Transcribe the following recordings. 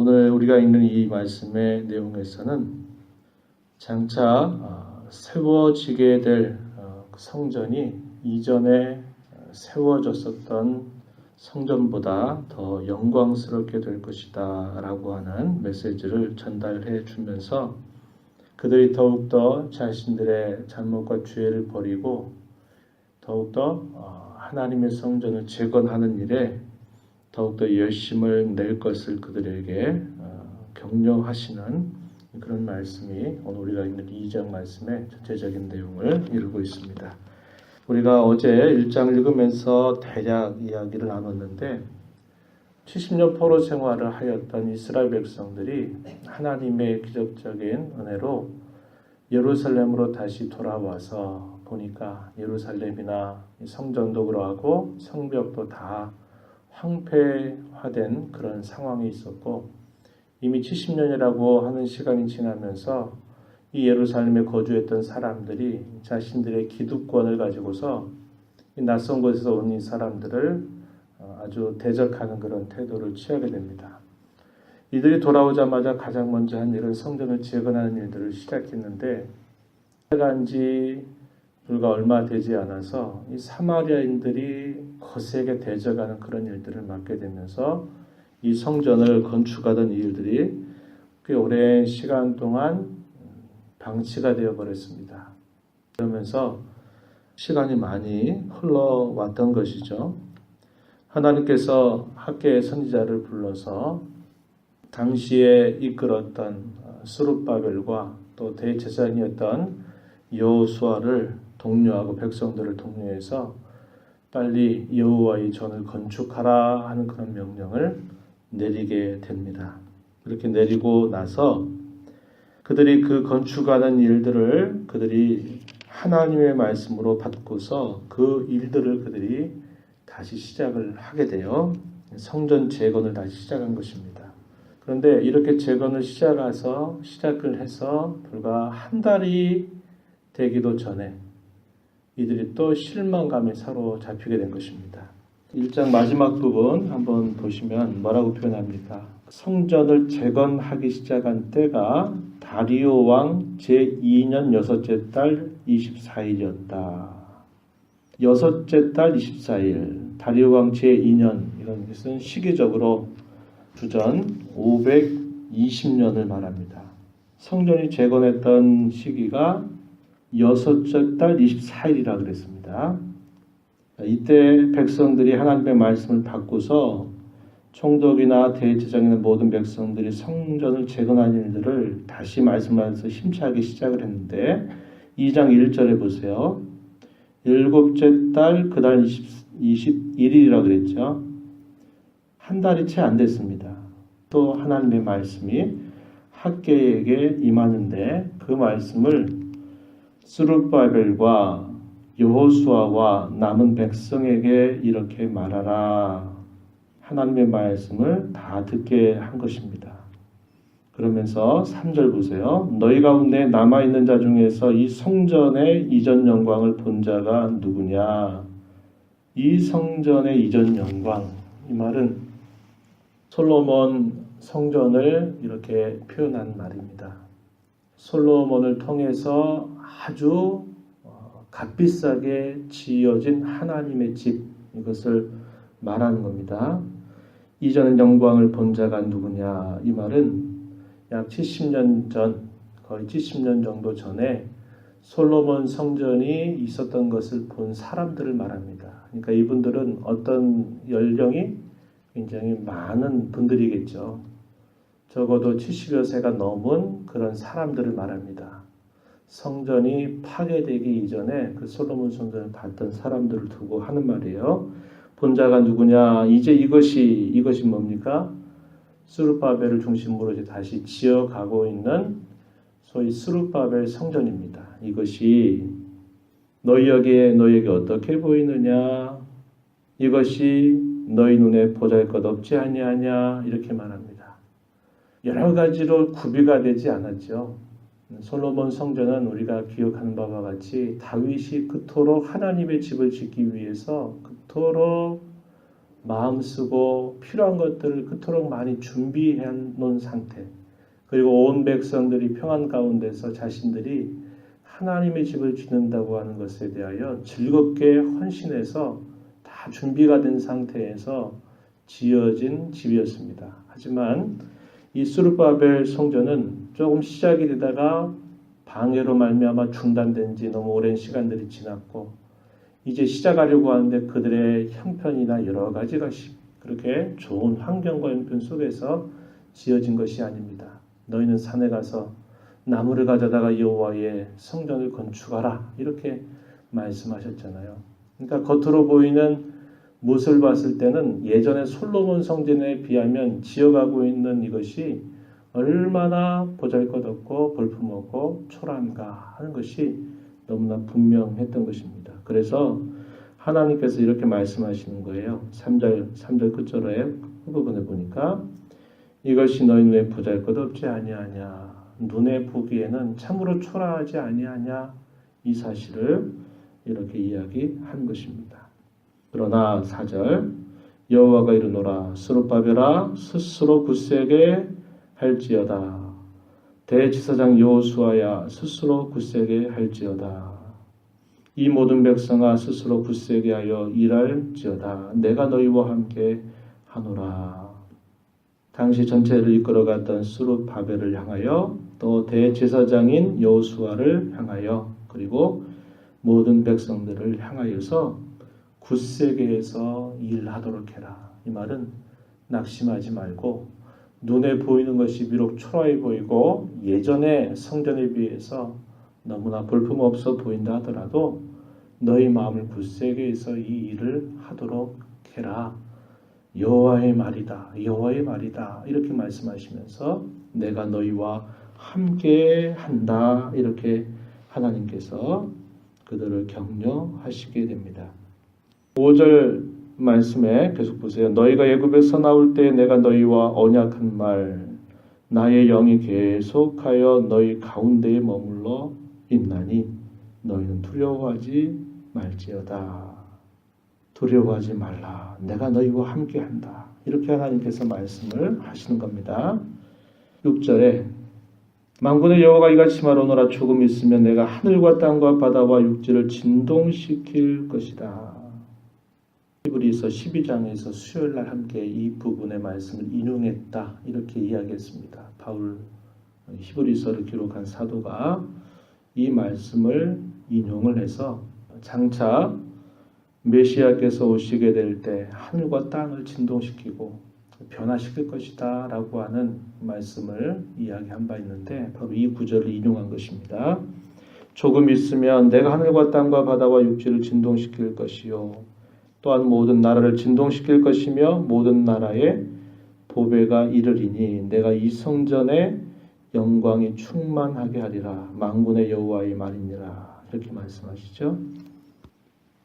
오늘 우리가 읽는 이 말씀의 내용에서는 장차 세워지게 될 성전이 이전에 세워졌었던 성전보다 더 영광스럽게 될 것이다 라고 하는 메시지를 전달해 주면서 그들이 자신들의 잘못과 죄를 버리고 더욱더 하나님의 성전을 재건하는 일에 더욱더 열심을 낼 것을 그들에게 격려하시는 그런 말씀이 오늘 우리가 읽는 2장 말씀의 전체적인 내용을 이루고 있습니다. 우리가 어제 1장 읽으면서 대략 이야기를 나눴는데 70년 포로 생활을 하였던 이스라엘 백성들이 하나님의 기적적인 은혜로 예루살렘으로 다시 돌아와서 보니까 예루살렘이나 성전도 그러하고 성벽도 다 황폐화된 그런 상황이 있었고 이미 70년이라고 하는 시간이 지나면서 이 예루살렘에 거주했던 사람들이 자신들의 기득권을 가지고서 이 낯선 곳에서 온 이 사람들을 아주 대적하는 그런 태도를 취하게 됩니다. 이들이 돌아오자마자 가장 먼저 한 일은 성전을 재건하는 일들을 시작했는데 간 지 불과 얼마 되지 않아서 이 사마리아인들이 거세게 대적하는 그런 일들을 맡게 되면서 이 성전을 건축하던 일들이 꽤 오랜 시간 동안 방치가 되어버렸습니다. 그러면서 시간이 많이 흘러왔던 것이죠. 하나님께서 학개의 선지자를 불러서 당시에 이끌었던 스룹바벨과 또 대제사장이었던 여호수아를 독려하고 백성들을 독려해서 빨리 여호와의 전을 건축하라 하는 그런 명령을 내리게 됩니다. 그렇게 내리고 나서 그들이 그 건축하는 일들을 그들이 하나님의 말씀으로 받고서 그 일들을 그들이 다시 시작을 하게 돼요. 성전 재건을 다시 시작한 것입니다. 그런데 이렇게 재건을 시작을 해서 불과 한 달이 되기도 전에 이들이 또 실망감에 사로잡히게 된 것입니다. 1장 마지막 부분 한번 보시면 뭐라고 표현합니까? 성전을 재건하기 시작한 때가 다리오 왕 제2년 여섯째 달 24일이었다. 여섯째 달 24일, 다리오 왕 제2년, 이런 것은 시기적으로 주전 520년을 말합니다. 성전이 재건했던 시기가 여섯째 달 24일이라 그랬습니다. 이때 백성들이 하나님의 말씀을 받고서 총독이나 대제사장이나 모든 백성들이 성전을 재건하는 일들을 다시 말씀하면서 심취하기 시작을 했는데 2장 1절에 보세요. 일곱째 달 그 달 21일이라고 그랬죠. 한 달이 채 안 됐습니다. 또 하나님의 말씀이 학개에게 임하는데 그 말씀을 스룹바벨과 여호수아와 남은 백성에게 이렇게 말하라. 하나님의 말씀을 다 듣게 한 것입니다. 그러면서 3절 보세요. 너희 가운데 남아있는 자 중에서 이 성전의 이전 영광을 본 자가 누구냐? 이 성전의 이전 영광, 이 말은 솔로몬 성전을 이렇게 표현한 말입니다. 솔로몬을 통해서 아주 값비싸게 지어진 하나님의 집, 이것을 말하는 겁니다. 이전 영광을 본 자가 누구냐? 이 말은 약 70년 전, 거의 70년 정도 전에 솔로몬 성전이 있었던 것을 본 사람들을 말합니다. 그러니까 이분들은 어떤 연령이 굉장히 많은 분들이겠죠. 적어도 70여 세가 넘은 그런 사람들을 말합니다. 성전이 파괴되기 이전에 그 솔로몬 성전을 봤던 사람들을 두고 하는 말이에요. 본 자가 누구냐? 이제 이것이 뭡니까? 스룹바벨을 중심으로 이제 다시 지어가고 있는 소위 스룹바벨 성전입니다. 이것이 너희에게 어떻게 보이느냐? 이것이 너희 눈에 보잘것 없지 아니하냐? 이렇게 말합니다. 여러 가지로 구비가 되지 않았죠. 솔로몬 성전은 우리가 기억하는 바와 같이 다윗이 그토록 하나님의 집을 짓기 위해서 그토록 마음 쓰고 필요한 것들을 그토록 많이 준비해 놓은 상태, 그리고 온 백성들이 평안 가운데서 자신들이 하나님의 집을 짓는다고 하는 것에 대하여 즐겁게 헌신해서 다 준비가 된 상태에서 지어진 집이었습니다. 하지만 이 스룹바벨 성전은 조금 시작이 되다가 방해로 말미암아 중단된 지 너무 오랜 시간들이 지났고 이제 시작하려고 하는데 그들의 형편이나 여러 가지가 그렇게 좋은 환경과 형편 속에서 지어진 것이 아닙니다. 너희는 산에 가서 나무를 가져다가 여호와의 성전을 건축하라 이렇게 말씀하셨잖아요. 그러니까 겉으로 보이는 못을 봤을 때는 예전에 솔로몬 성전에 비하면 지어가고 있는 이것이 얼마나 보잘것없고 볼품없고 초라한가 하는 것이 너무나 분명했던 것입니다. 그래서 하나님께서 이렇게 말씀하시는 거예요. 3절 끝절에 부분에 보니까 이것이 너희 눈에 보잘것없지 아니하냐, 눈에 보기에는 참으로 초라하지 아니하냐, 이 사실을 이렇게 이야기한 것입니다. 그러나 4절 여호와가 이르노라 스룹바벨아 스스로 굳세게 할지어다. 대지사장 여호수아야 스스로 굳세게 할지어다. 이 모든 백성아 스스로 굳세게 하여 일할지어다. 내가 너희와 함께 하노라. 당시 전체를 이끌어갔던 스룹바벨을 향하여 또 대제사장인 여호수아를 향하여 그리고 모든 백성들을 향하여서 굳세게 해서 일하도록 해라. 이 말은 낙심하지 말고 눈에 보이는 것이 비록 초라해 보이고 예전의 성전에 비해서 너무나 볼품없어 보인다 하더라도 너희 마음을 굳세게 해서 이 일을 하도록 해라. 여호와의 말이다. 여호와의 말이다. 이렇게 말씀하시면서 내가 너희와 함께 한다. 이렇게 하나님께서 그들을 격려하시게 됩니다. 5절 말씀에 계속 보세요. 너희가 애굽에서 나올 때 내가 너희와 언약한 말 나의 영이 계속하여 너희 가운데에 머물러 있나니 너희는 두려워하지 말지어다. 두려워하지 말라. 내가 너희와 함께한다. 이렇게 하나님께서 말씀을 하시는 겁니다. 6절에 만군의 여호와가 이같이 말하노라 조금 있으면 내가 하늘과 땅과 바다와 육지를 진동시킬 것이다. 히브리서 12장에서 수요일날 함께 이 부분의 말씀을 인용했다. 이렇게 이야기했습니다. 바울 히브리서를 기록한 사도가 이 말씀을 인용을 해서 장차 메시아께서 오시게 될 때 하늘과 땅을 진동시키고 변화시킬 것이다 라고 하는 말씀을 이야기한 바 있는데 바로 이 구절을 인용한 것입니다. 조금 있으면 내가 하늘과 땅과 바다와 육지를 진동시킬 것이요 또한 모든 나라를 진동시킬 것이며 모든 나라에 보배가 이르리니 내가 이 성전에 영광이 충만하게 하리라. 만군의 여호와의 말이니라. 이렇게 말씀하시죠.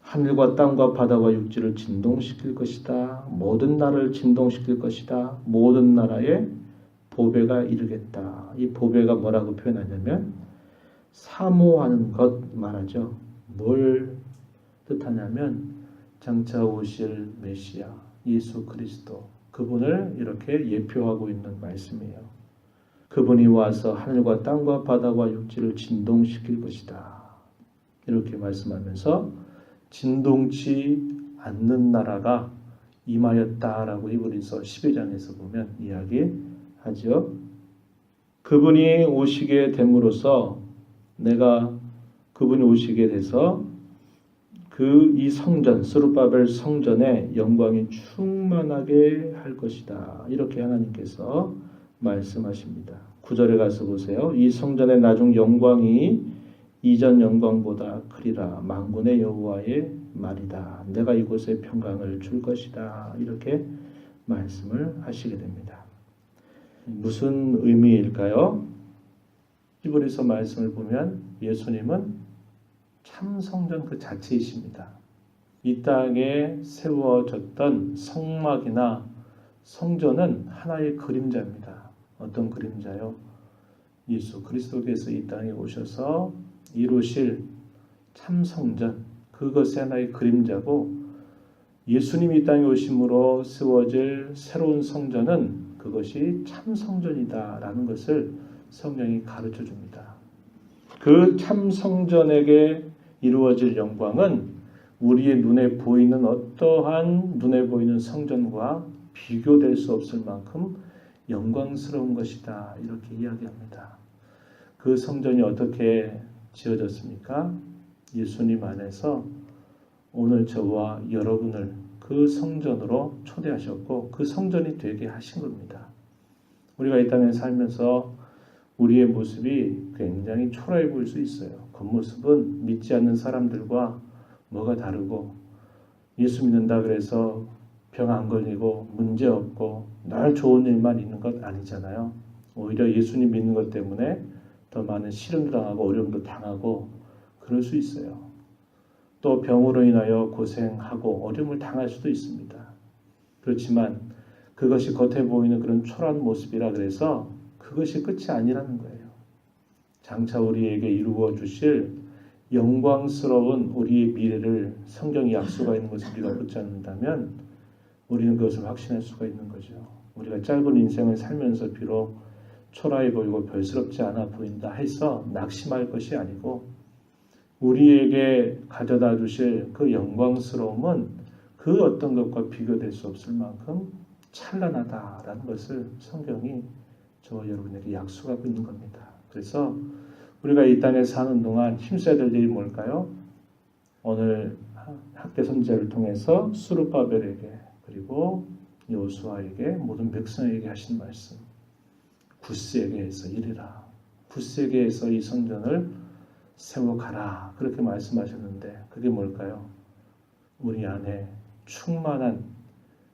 하늘과 땅과 바다와 육지를 진동시킬 것이다. 모든 나라를 진동시킬 것이다. 모든 나라에 보배가 이르겠다. 이 보배가 뭐라고 표현하냐면 사모하는 것 말하죠. 뭘 뜻하냐면 장차 오실 메시아 예수 그리스도 그분을 이렇게 예표하고 있는 말씀이에요. 그분이 와서 하늘과 땅과 바다와 육지를 진동시킬 것이다. 이렇게 말씀하면서 진동치 않는 나라가 임하였다라고 히브리서 12장에서 보면 이야기하죠. 그분이 오시게 됨으로써 내가 그분이 오시게 돼서 이 성전 스룹바벨 성전의 영광이 충만하게 할 것이다. 이렇게 하나님께서 말씀하십니다. 9절에 가서 보세요. 이 성전의 나중 영광이 이전 영광보다 크리라. 만군의 여호와의 말이다. 내가 이곳에 평강을 줄 것이다. 이렇게 말씀을 하시게 됩니다. 무슨 의미일까요? 히브리서 말씀을 보면 예수님은 참 성전 그 자체이십니다. 이 땅에 세워졌던 성막이나 성전은 하나의 그림자입니다. 어떤 그림자요? 예수 그리스도께서 이 땅에 오셔서 이루실 참 성전, 그것의 하나의 그림자고 예수님이 이 땅에 오심으로 세워질 새로운 성전은 그것이 참 성전이다라는 것을 성경이 가르쳐 줍니다. 그 참 성전에게 이루어질 영광은 우리의 눈에 보이는 어떠한 눈에 보이는 성전과 비교될 수 없을 만큼 영광스러운 것이다. 이렇게 이야기합니다. 그 성전이 어떻게 지어졌습니까? 예수님 안에서 오늘 저와 여러분을 그 성전으로 초대하셨고 그 성전이 되게 하신 겁니다. 우리가 이 땅에 살면서 우리의 모습이 굉장히 초라해 보일 수 있어요. 겉모습은 믿지 않는 사람들과 뭐가 다르고 예수 믿는다 그래서 병 안 걸리고 문제 없고 늘 좋은 일만 있는 것 아니잖아요. 오히려 예수님 믿는 것 때문에 더 많은 시련도 당하고 어려움도 당하고 그럴 수 있어요. 또 병으로 인하여 고생하고 어려움을 당할 수도 있습니다. 그렇지만 그것이 겉에 보이는 그런 초라한 모습이라 그래서 그것이 끝이 아니라는 거예요. 장차 우리에게 이루어 주실 영광스러운 우리의 미래를 성경이 약속하고 있는 것을 우리가 붙잡는다면 우리는 그것을 확신할 수가 있는 거죠. 우리가 짧은 인생을 살면서 비록 초라해 보이고 별스럽지 않아 보인다 해서 낙심할 것이 아니고 우리에게 가져다 주실 그 영광스러움은 그 어떤 것과 비교될 수 없을 만큼 찬란하다라는 것을 성경이 저와 여러분에게 약속하고 있는 겁니다. 그래서 우리가 이 땅에 사는 동안 힘써야 될 일이 뭘까요? 오늘 학대 선지자를 통해서 스룹바벨에게 그리고 여호수아에게 모든 백성에게 하신 말씀, 굳세게 해서 이르라. 굳세게 해서 이 성전을 세워가라. 그렇게 말씀하셨는데 그게 뭘까요? 우리 안에 충만한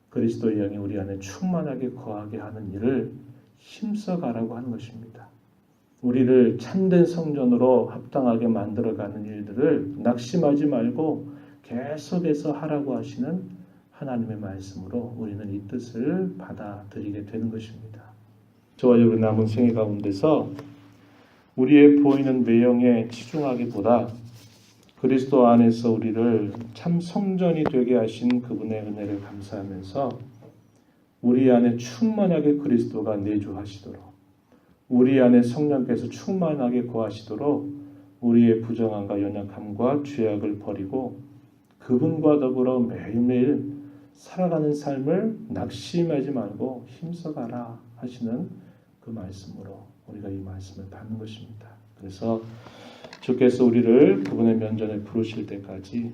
그리스도의 영이 우리 안에 충만하게 거하게 하는 일을 힘써가라고 하는 것입니다. 우리를 참된 성전으로 합당하게 만들어가는 일들을 낙심하지 말고 계속해서 하라고 하시는 하나님의 말씀으로 우리는 이 뜻을 받아들이게 되는 것입니다. 저와 여러분 남은 생애 가운데서 우리의 보이는 외형에 치중하기보다 그리스도 안에서 우리를 참 성전이 되게 하신 그분의 은혜를 감사하면서 우리 안에 충만하게 그리스도가 내주하시도록 우리 안에 성령께서 충만하게 거하시도록 우리의 부정함과 연약함과 죄악을 버리고 그분과 더불어 매일매일 살아가는 삶을 낙심하지 말고 힘써가라 하시는 그 말씀으로 우리가 이 말씀을 받는 것입니다. 그래서 주께서 우리를 그분의 면전에 부르실 때까지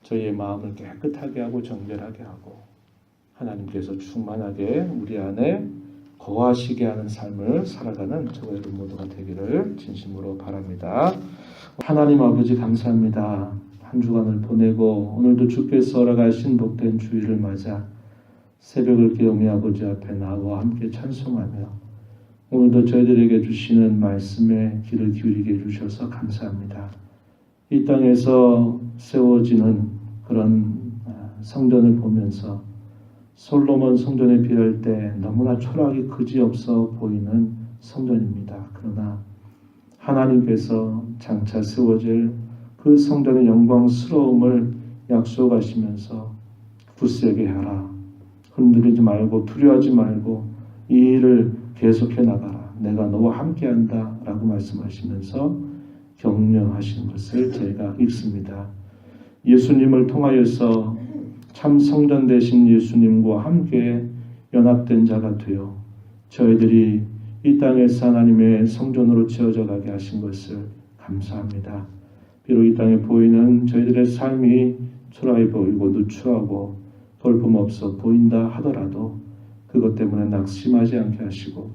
저희의 마음을 깨끗하게 하고 정결하게 하고 하나님께서 충만하게 우리 안에 거하시게 하는 삶을 살아가는 저와 여러분 모두가 되기를 진심으로 바랍니다. 하나님 아버지 감사합니다. 한 주간을 보내고 오늘도 주께서 허락하신 복된 주일을 맞아 새벽을 깨우며 아버지 앞에 나와 함께 찬송하며 오늘도 저희들에게 주시는 말씀에 귀를 기울이게 해주셔서 감사합니다. 이 땅에서 세워지는 그런 성전을 보면서 솔로몬 성전에 비할 때 너무나 초라하기 그지없어 보이는 성전입니다. 그러나 하나님께서 장차 세워질 그 성전의 영광스러움을 약속하시면서 굳세게 하라. 흔들리지 말고 두려워하지 말고 이 일을 계속해 나가라. 내가 너와 함께한다 라고 말씀하시면서 격려하시는 것을 저희가 읽습니다. 예수님을 통하여서 참 성전 되신 예수님과 함께 연합된 자가 되어 저희들이 이 땅에서 하나님의 성전으로 지어져 가게 하신 것을 감사합니다. 비록 이 땅에 보이는 저희들의 삶이 초라해 보이고 누추하고 볼품없어 보인다 하더라도 그것 때문에 낙심하지 않게 하시고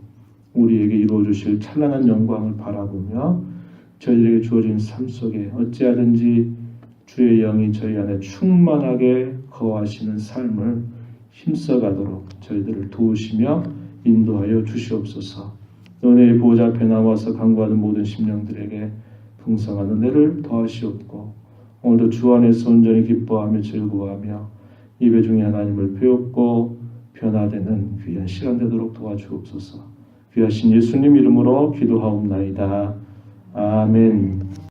우리에게 이루어 주실 찬란한 영광을 바라보며 저희들에게 주어진 삶 속에 어찌하든지 주의 영이 저희 안에 충만하게 거하시는 삶을 힘써가도록 저희들을 도우시며 인도하여 주시옵소서. 은혜의 보호자 앞에 나와서 간구하는 모든 심령들에게 풍성한 은혜를 더하시옵고 오늘도 주 안에서 온전히 기뻐하며 즐거워하며 예배 중에 하나님을 배웠고 변화되는 귀한 시간 되도록 도와주옵소서. 귀하신 예수님 이름으로 기도하옵나이다. 아멘.